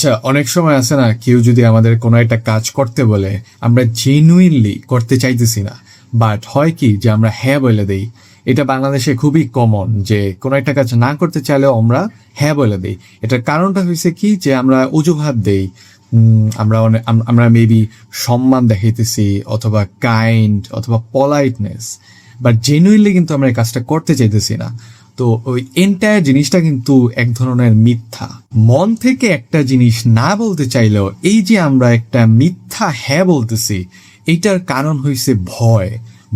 আচ্ছা, অনেক সময় আছে না, কেউ যদি আমাদের কোনো একটা কাজ করতে বলে আমরা জেনুইনলি করতে চাইতেছি না, বাট হয় কি যে আমরা হ্যাঁ বলে দেই। এটা বাংলাদেশে খুবই কমন যে কোনো একটা কাজ না করতে চাইলেও আমরা হ্যাঁ বলে দেই। এটার কারণটা হয়েছে কি যে আমরা অজুহাত দেই। আমরা মেবি সম্মান দেখাইতেছি অথবা কাইন্ড অথবা পলাইটনেস, বাট জেনুইনলি কিন্তু আমরা এই কাজটা করতে চাইতেছি না। তো ওই এন্টায়ার জিনিসটা কিন্তু এক ধরনের মিথ্যা। মন থেকে একটা জিনিস না বলতে চাইলেও এই যে আমরা একটা মিথ্যা হ্যাঁ বলতেছি, এইটার কারণ হয়েছে ভয়।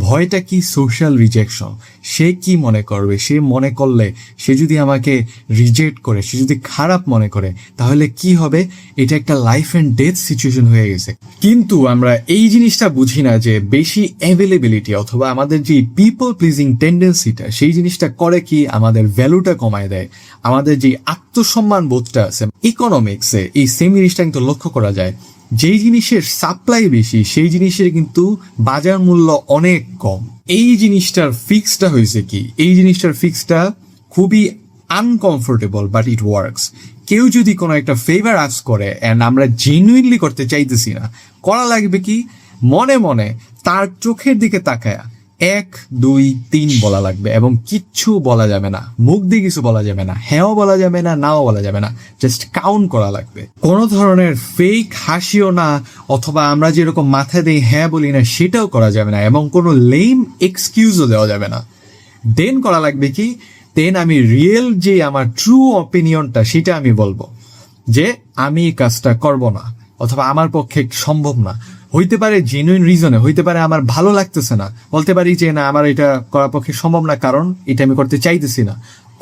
ভয়টা কি? Social rejection. সে কি মনে করবে? সে মনে করলে, সে যদি আমাকে রিজেক্ট করে, সে যদি খারাপ মনে করে, তাহলে কি হবে? এটা একটা লাইফ অ্যান্ড ডেথ সিচুয়েশন হয়ে গেছে। কিন্তু আমরা এই জিনিসটা বুঝি না যে বেশি অ্যাভেলেবিলিটি অথবা আমাদের যে পিপল প্লিজিং টেন্ডেন্সিটা, সেই জিনিসটা করে কি আমাদের ভ্যালুটা কমায় দেয়। আমাদের যে আত্মসম্মান বোধটা আছে, ইকোনমিক্সে এই সেম জিনিসটা কিন্তু লক্ষ্য করা যায়। যেই জিনিসের সাপ্লাই বেশি সেই জিনিসের কিন্তু বাজার মূল্য অনেক কম। এই জিনিসটার ফিক্সটা হয়েছে কি? এই জিনিসটার ফিক্সটা খুবই আনকমফোর্টেবল, বাট ইট ওয়ার্কস। কেউ যদি কোনো একটা ফেভার আস্ক করে অ্যান্ড আমরা জেনুইনলি করতে চাইতেছি না, করা লাগবে কি? মনে মনে তার চোখের দিকে তাকায়া 1, 2, 3 বলা লাগবে এবং কিচ্ছু বলা যাবে না, মুখ দিয়ে কিছু বলা যাবে না, হ্যাঁও বলা যাবে না, নাও বলা যাবে না, জাস্ট কাউন্ট করা লাগবে। কোনো ধরনের ফেক হাসিও না, অথবা আমরা যেরকম মাথা দিয়ে হ্যাঁ বলি না সেটাও করা যাবে না, এবং কোনো লেম এক্সকিউজও দেওয়া যাবে না। দেন করা লাগবে কি? দেন আমি রিয়েল যে আমার ট্রু অপিনিয়নটা সেটা আমি বলবো যে আমি এই কাজটা করব না, অথবা আমার পক্ষে সম্ভব না। হইতে পারে জেনুইন রিজনে, হইতে পারে আমার ভালো লাগতেছে না, বলতে পারি যে না, আমার এটা করার পক্ষে সম্ভব না কারণ এটা আমি করতে চাইতেছি না।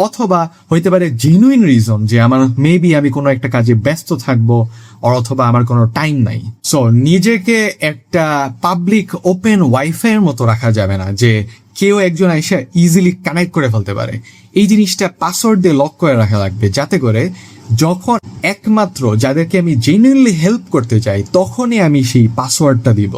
অথবা হইতে পারে জেনুইন রিজন যে আমার মেবি আমি কোনো একটা কাজে ব্যস্ত থাকবো, অথবা আমার কোনো টাইম নাই। সো নিজেকে একটা পাবলিক ওপেন ওয়াইফাই এর মতো রাখা যাবে না যে কেউ একজন এসে ইজিলি কানেক্ট করে ফেলতে পারে। এই জিনিসটা পাসওয়ার্ড দিয়ে লক করে রাখা লাগবে, যাতে করে যখন একমাত্র যাদেরকে আমি জেনুইনলি হেল্প করতে চাই তখনই আমি সেই পাসওয়ার্ডটা দিব।